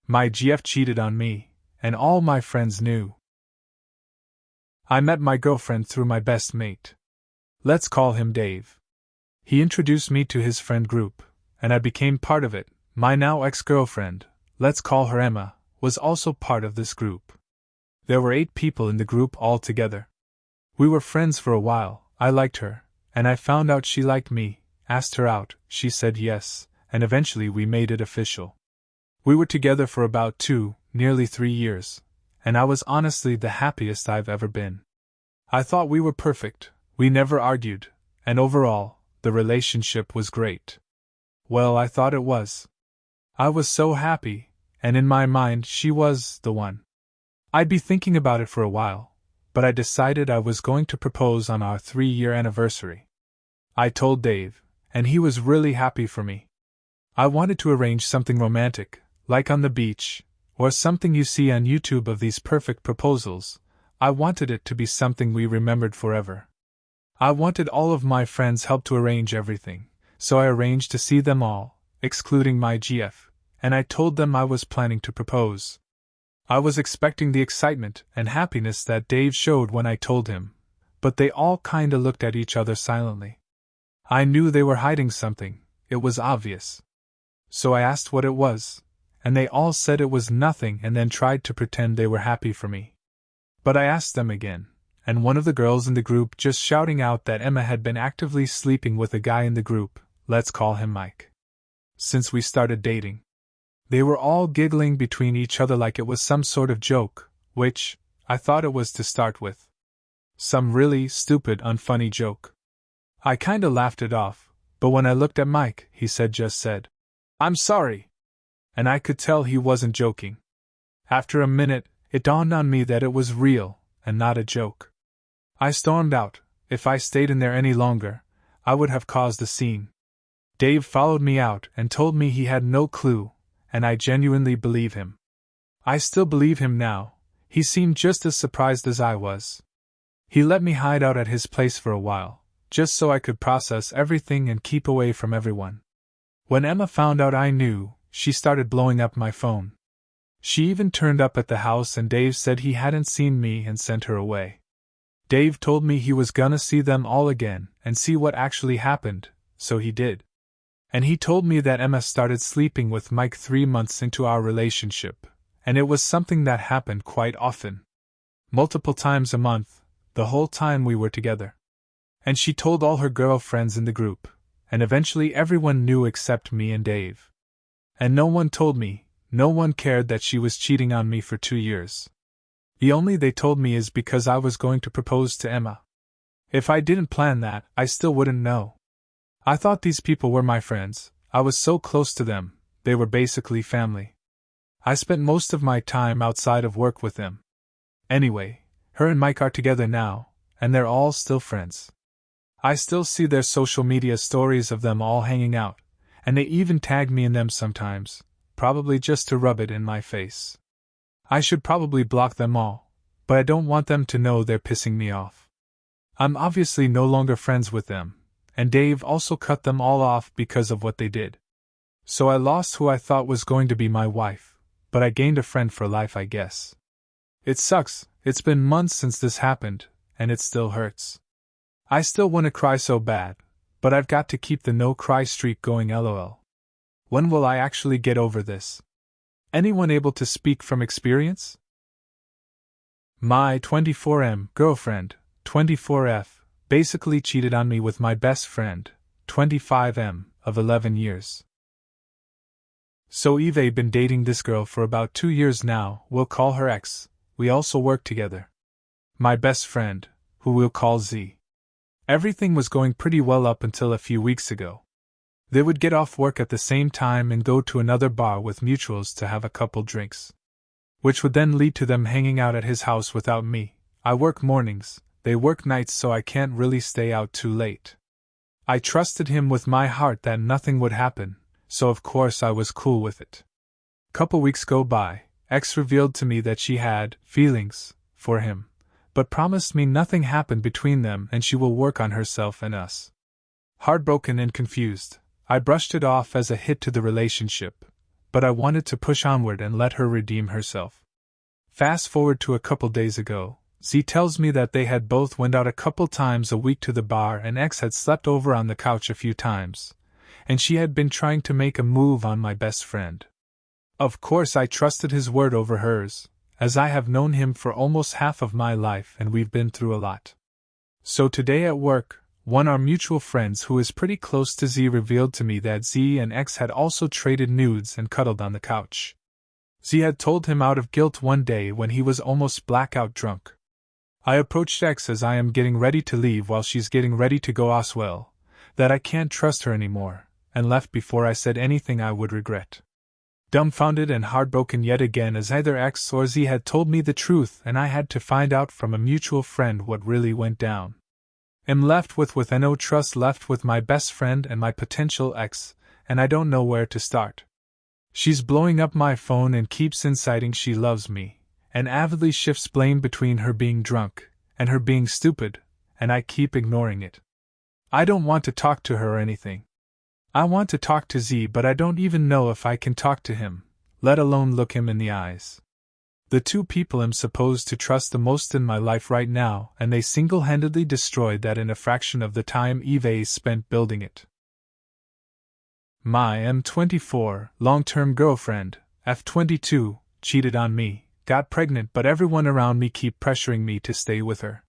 My GF cheated on me, and all my friends knew. I met my girlfriend through my best mate. Let's call him Dave. He introduced me to his friend group, and I became part of it. My now ex-girlfriend, let's call her Emma, was also part of this group. There were 8 people in the group altogether. We were friends for a while. I liked her, and I found out she liked me, asked her out, she said yes, and eventually we made it official. We were together for about 2, nearly 3 years, and I was honestly the happiest I've ever been. I thought we were perfect, we never argued, and overall, the relationship was great. Well, I thought it was. I was so happy, and in my mind she was the one. I'd be thinking about it for a while, but I decided I was going to propose on our 3-year anniversary. I told Dave, and he was really happy for me. I wanted to arrange something romantic, like on the beach, or something you see on YouTube of these perfect proposals. I wanted it to be something we remembered forever. I wanted all of my friends' help to arrange everything, so I arranged to see them all, excluding my GF, and I told them I was planning to propose. I was expecting the excitement and happiness that Dave showed when I told him, but they all kinda looked at each other silently. I knew they were hiding something, it was obvious. So I asked what it was, and they all said it was nothing and then tried to pretend they were happy for me. But I asked them again, and one of the girls in the group just shouting out that Emma had been actively sleeping with a guy in the group, let's call him Mike, since we started dating. They were all giggling between each other like it was some sort of joke, which, I thought it was to start with. Some really stupid, unfunny joke. I kinda laughed it off, but when I looked at Mike, he just said, "I'm sorry." And I could tell he wasn't joking. After a minute, it dawned on me that it was real, and not a joke. I stormed out. If I stayed in there any longer, I would have caused a scene. Dave followed me out and told me he had no clue, and I genuinely believe him. I still believe him now. He seemed just as surprised as I was. He let me hide out at his place for a while, just so I could process everything and keep away from everyone. When Emma found out I knew, she started blowing up my phone. She even turned up at the house and Dave said he hadn't seen me and sent her away. Dave told me he was gonna see them all again and see what actually happened, so he did. And he told me that Emma started sleeping with Mike 3 months into our relationship, and it was something that happened quite often. Multiple times a month, the whole time we were together. And she told all her girlfriends in the group, and eventually everyone knew except me and Dave. And no one told me, no one cared that she was cheating on me for 2 years. The only they told me is because I was going to propose to Emma. If I didn't plan that, I still wouldn't know. I thought these people were my friends, I was so close to them, they were basically family. I spent most of my time outside of work with them. Anyway, her and Mike are together now, and they're all still friends. I still see their social media stories of them all hanging out, and they even tag me in them sometimes, probably just to rub it in my face. I should probably block them all, but I don't want them to know they're pissing me off. I'm obviously no longer friends with them, and Dave also cut them all off because of what they did. So I lost who I thought was going to be my wife, but I gained a friend for life, I guess. It sucks, it's been months since this happened, and it still hurts. I still want to cry so bad, but I've got to keep the no-cry streak going, lol. When will I actually get over this? Anyone able to speak from experience? My 24M girlfriend, 24F, basically cheated on me with my best friend, 25M, of 11 years. So Eve been dating this girl for about 2 years now, we'll call her X, we also work together. My best friend, who we'll call Z. Everything was going pretty well up until a few weeks ago. They would get off work at the same time and go to another bar with mutuals to have a couple drinks. Which would then lead to them hanging out at his house without me. I work mornings, they work nights, so I can't really stay out too late. I trusted him with my heart that nothing would happen, so of course I was cool with it. Couple weeks go by, X revealed to me that she had feelings for him, but promised me nothing happened between them and she will work on herself and us. Heartbroken and confused, I brushed it off as a hit to the relationship, but I wanted to push onward and let her redeem herself. Fast forward to a couple days ago, Z tells me that they had both went out a couple times a week to the bar and X had slept over on the couch a few times, and she had been trying to make a move on my best friend. Of course I trusted his word over hers, as I have known him for almost half of my life and we've been through a lot. So today at work, one of our mutual friends who is pretty close to Z revealed to me that Z and X had also traded nudes and cuddled on the couch. Z had told him out of guilt one day when he was almost blackout drunk. I approached X as I am getting ready to leave while she's getting ready to go as well, that I can't trust her anymore, and left before I said anything I would regret. Dumbfounded and heartbroken yet again as either X or Z had told me the truth and I had to find out from a mutual friend what really went down. Am left with no trust left with my best friend and my potential ex, and I don't know where to start. She's blowing up my phone and keeps inciting she loves me, and avidly shifts blame between her being drunk and her being stupid, and I keep ignoring it. I don't want to talk to her or anything. I want to talk to Z, but I don't even know if I can talk to him, let alone look him in the eyes. The two people I'm supposed to trust the most in my life right now, and they single-handedly destroyed that in a fraction of the time Eve spent building it. My M24, long-term girlfriend, F22, cheated on me, got pregnant, but everyone around me keep pressuring me to stay with her.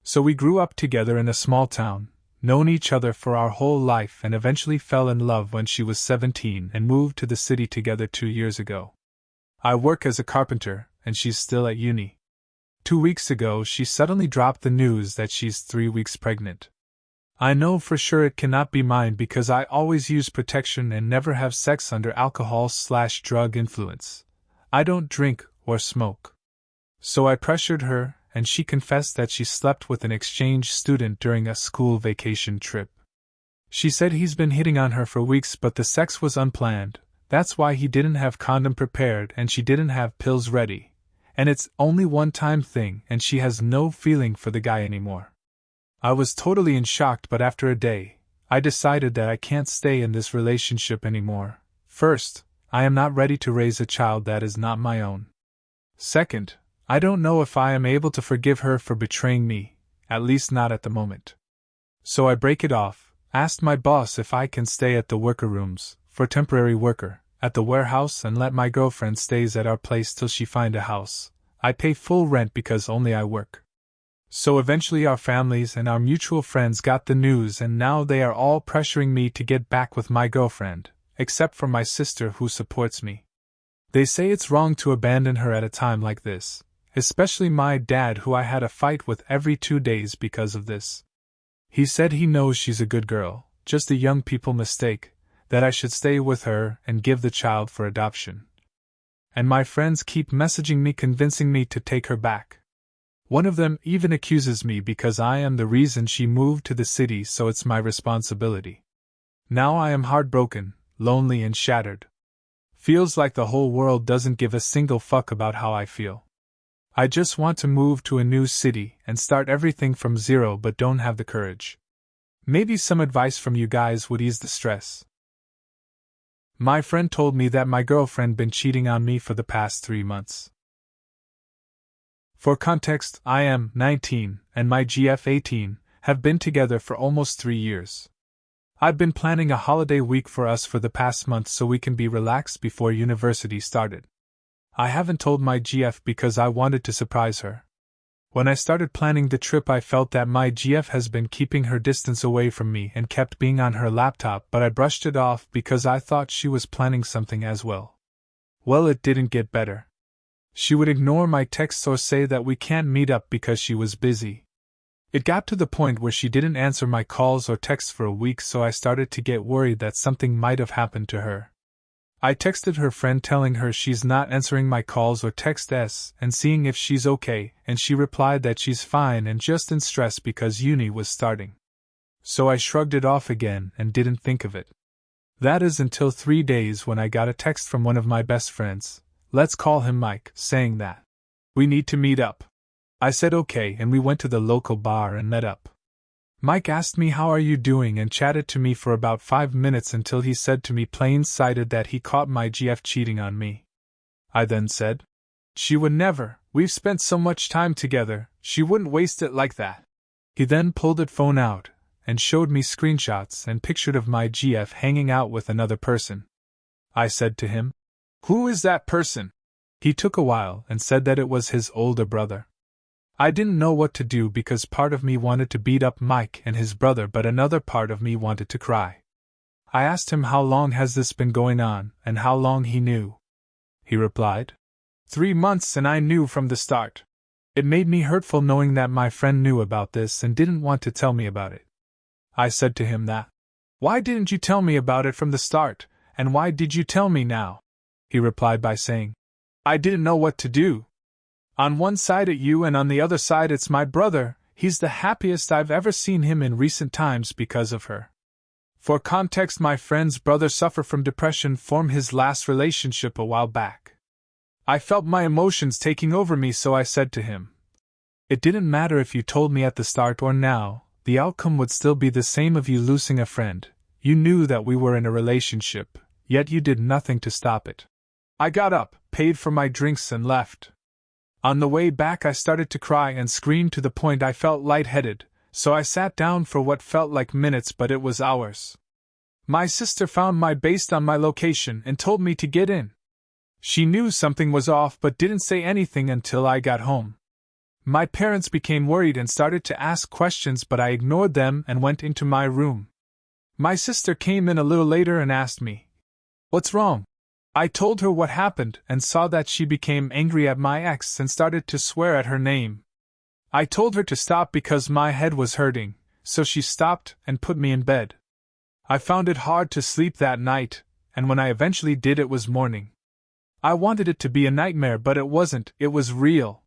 So we grew up together in a small town, known each other for our whole life, and eventually fell in love when she was 17 and moved to the city together 2 years ago. I work as a carpenter, and she's still at uni. 2 weeks ago she suddenly dropped the news that she's 3 weeks pregnant. I know for sure it cannot be mine because I always use protection and never have sex under alcohol/drug influence. I don't drink or smoke. So I pressured her, and she confessed that she slept with an exchange student during a school vacation trip. She said he's been hitting on her for weeks, but the sex was unplanned. That's why he didn't have condom prepared and she didn't have pills ready. And it's only one-time thing and she has no feeling for the guy anymore. I was totally in shock, but after a day, I decided that I can't stay in this relationship anymore. First, I am not ready to raise a child that is not my own. Second, I don't know if I am able to forgive her for betraying me, at least not at the moment. So I break it off, asked my boss if I can stay at the worker rooms, for temporary worker, at the warehouse, and let my girlfriend stays at our place till she find a house. I pay full rent because only I work. So eventually our families and our mutual friends got the news, and now they are all pressuring me to get back with my girlfriend, except for my sister who supports me. They say it's wrong to abandon her at a time like this, especially my dad, who I had a fight with every 2 days because of this. He said he knows she's a good girl, just a young people mistake, that I should stay with her and give the child for adoption. And my friends keep messaging me convincing me to take her back. One of them even accuses me because I am the reason she moved to the city, so it's my responsibility. Now I am heartbroken, lonely and shattered. Feels like the whole world doesn't give a single fuck about how I feel. I just want to move to a new city and start everything from zero, but don't have the courage. Maybe some advice from you guys would ease the stress. My friend told me that my girlfriend been cheating on me for the past 3 months. For context, I am 19 and my GF 18, have been together for almost 3 years. I've been planning a holiday week for us for the past month so we can be relaxed before university started. I haven't told my GF because I wanted to surprise her. When I started planning the trip, I felt that my GF has been keeping her distance away from me and kept being on her laptop, but I brushed it off because I thought she was planning something as well. Well, it didn't get better. She would ignore my texts or say that we can't meet up because she was busy. It got to the point where she didn't answer my calls or texts for a week, so I started to get worried that something might have happened to her. I texted her friend telling her she's not answering my calls or texts and seeing if she's okay, and she replied that she's fine and just in stress because uni was starting. So I shrugged it off again and didn't think of it. That is until 3 days when I got a text from one of my best friends, let's call him Mike, saying that we need to meet up. I said okay, and we went to the local bar and met up. Mike asked me how are you doing and chatted to me for about 5 minutes until he said to me plain-sighted that he caught my GF cheating on me. I then said, "She would never, we've spent so much time together, she wouldn't waste it like that." He then pulled his phone out and showed me screenshots and pictured of my GF hanging out with another person. I said to him, "Who is that person?" He took a while and said that it was his older brother. I didn't know what to do because part of me wanted to beat up Mike and his brother, but another part of me wanted to cry. I asked him how long has this been going on and how long he knew. He replied, 3 months, and I knew from the start. It made me hurtful knowing that my friend knew about this and didn't want to tell me about it. I said to him that, "Why didn't you tell me about it from the start, and why did you tell me now?" He replied by saying, "I didn't know what to do. On one side it's you and on the other side it's my brother, he's the happiest I've ever seen him in recent times because of her." For context, my friend's brother suffered from depression from his last relationship a while back. I felt my emotions taking over me, so I said to him, "It didn't matter if you told me at the start or now, the outcome would still be the same of you losing a friend. You knew that we were in a relationship, yet you did nothing to stop it." I got up, paid for my drinks and left. On the way back I started to cry and scream to the point I felt lightheaded, so I sat down for what felt like minutes but it was hours. My sister found my based on my location and told me to get in. She knew something was off but didn't say anything until I got home. My parents became worried and started to ask questions, but I ignored them and went into my room. My sister came in a little later and asked me, "What's wrong?" I told her what happened and saw that she became angry at my ex and started to swear at her name. I told her to stop because my head was hurting, so she stopped and put me in bed. I found it hard to sleep that night, and when I eventually did it was morning. I wanted it to be a nightmare, but it wasn't, it was real.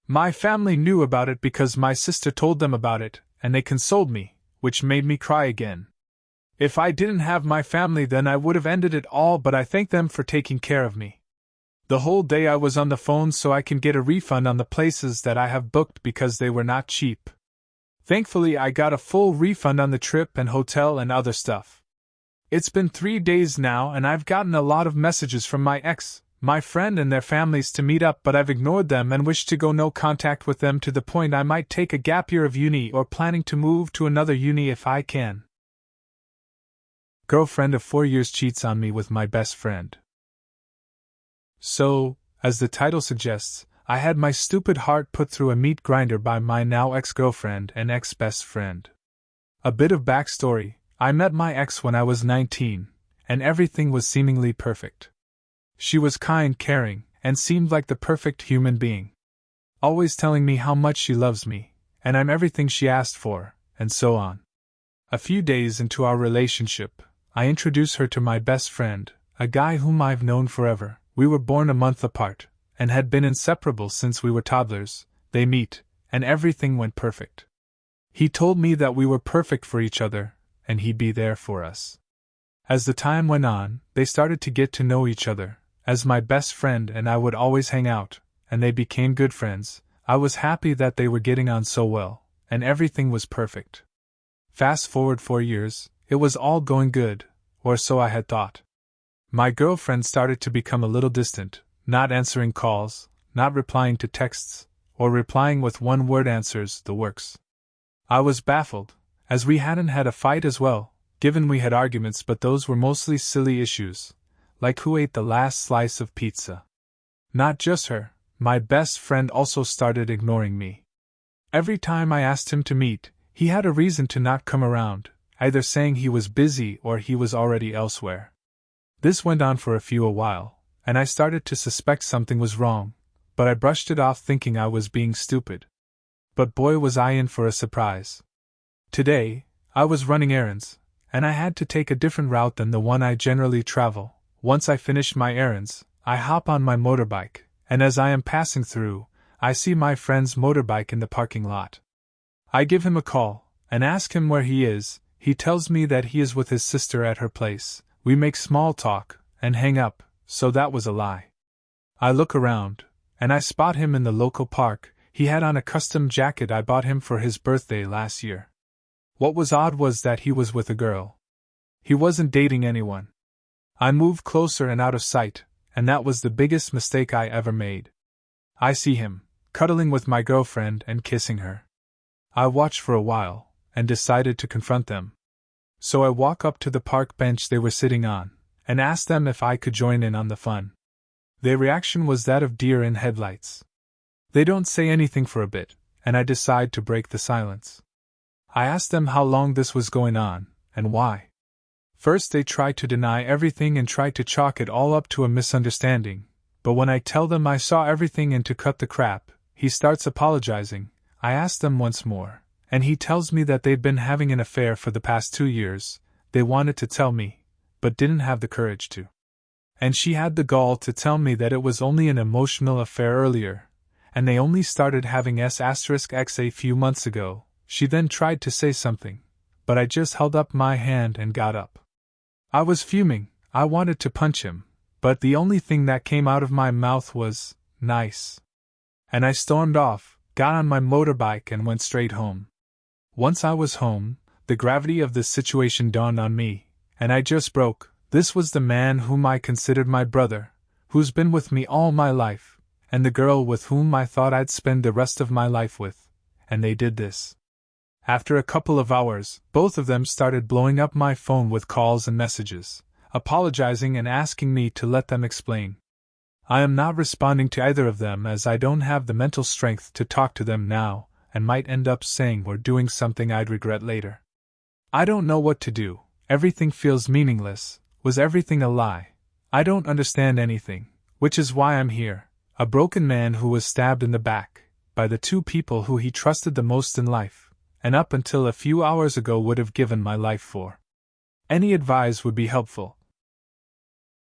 My family knew about it because my sister told them about it, and they consoled me, which made me cry again. If I didn't have my family, then I would have ended it all, but I thank them for taking care of me. The whole day I was on the phone so I can get a refund on the places that I have booked because they were not cheap. Thankfully, I got a full refund on the trip and hotel and other stuff. It's been 3 days now and I've gotten a lot of messages from my ex, my friend and their families to meet up, but I've ignored them and wish to go no contact with them to the point I might take a gap year of uni or planning to move to another uni if I can. Girlfriend of 4 years cheats on me with my best friend. So, as the title suggests, I had my stupid heart put through a meat grinder by my now ex-girlfriend and ex-best friend. A bit of backstory: I met my ex when I was 19, and everything was seemingly perfect. She was kind, caring, and seemed like the perfect human being. Always telling me how much she loves me, and I'm everything she asked for, and so on. A few days into our relationship, I introduced her to my best friend, a guy whom I've known forever. We were born a month apart, and had been inseparable since we were toddlers. They meet, and everything went perfect. He told me that we were perfect for each other, and he'd be there for us. As the time went on, they started to get to know each other, as my best friend and I would always hang out, and they became good friends. I was happy that they were getting on so well, and everything was perfect. Fast forward 4 years, it was all going good, or so I had thought. My girlfriend started to become a little distant, not answering calls, not replying to texts, or replying with one-word answers, the works. I was baffled, as we hadn't had a fight as well, given we had arguments, but those were mostly silly issues, like who ate the last slice of pizza. Not just her, my best friend also started ignoring me. Every time I asked him to meet, he had a reason to not come around, either saying he was busy or he was already elsewhere. This went on for a while, and I started to suspect something was wrong, but I brushed it off thinking I was being stupid. But boy was I in for a surprise. Today, I was running errands, and I had to take a different route than the one I generally travel. Once I finish my errands, I hop on my motorbike, and as I am passing through, I see my friend's motorbike in the parking lot. I give him a call, and ask him where he is. He tells me that he is with his sister at her place. We make small talk, and hang up, so that was a lie. I look around, and I spot him in the local park. He had on a custom jacket I bought him for his birthday last year. What was odd was that he was with a girl. He wasn't dating anyone. I moved closer and out of sight, and that was the biggest mistake I ever made. I see him, cuddling with my girlfriend and kissing her. I watched for a while, and decided to confront them. So I walk up to the park bench they were sitting on, and ask them if I could join in on the fun. Their reaction was that of deer in headlights. They don't say anything for a bit, and I decide to break the silence. I ask them how long this was going on, and why. First they try to deny everything and try to chalk it all up to a misunderstanding, but when I tell them I saw everything and to cut the crap, he starts apologizing. I ask them once more, and he tells me that they'd been having an affair for the past 2 years. They wanted to tell me, but didn't have the courage to. And she had the gall to tell me that it was only an emotional affair earlier, and they only started having S*X a few months ago. She then tried to say something, but I just held up my hand and got up. I was fuming. I wanted to punch him, but the only thing that came out of my mouth was, "Nice." And I stormed off, got on my motorbike and went straight home. Once I was home, the gravity of the situation dawned on me, and I just broke. This was the man whom I considered my brother, who's been with me all my life, and the girl with whom I thought I'd spend the rest of my life with, and they did this. After a couple of hours, both of them started blowing up my phone with calls and messages, apologizing and asking me to let them explain. I am not responding to either of them as I don't have the mental strength to talk to them now, and might end up saying or doing something I'd regret later. I don't know what to do. Everything feels meaningless. Was everything a lie? I don't understand anything, which is why I'm here, a broken man who was stabbed in the back, by the two people who he trusted the most in life, and up until a few hours ago would have given my life for. Any advice would be helpful.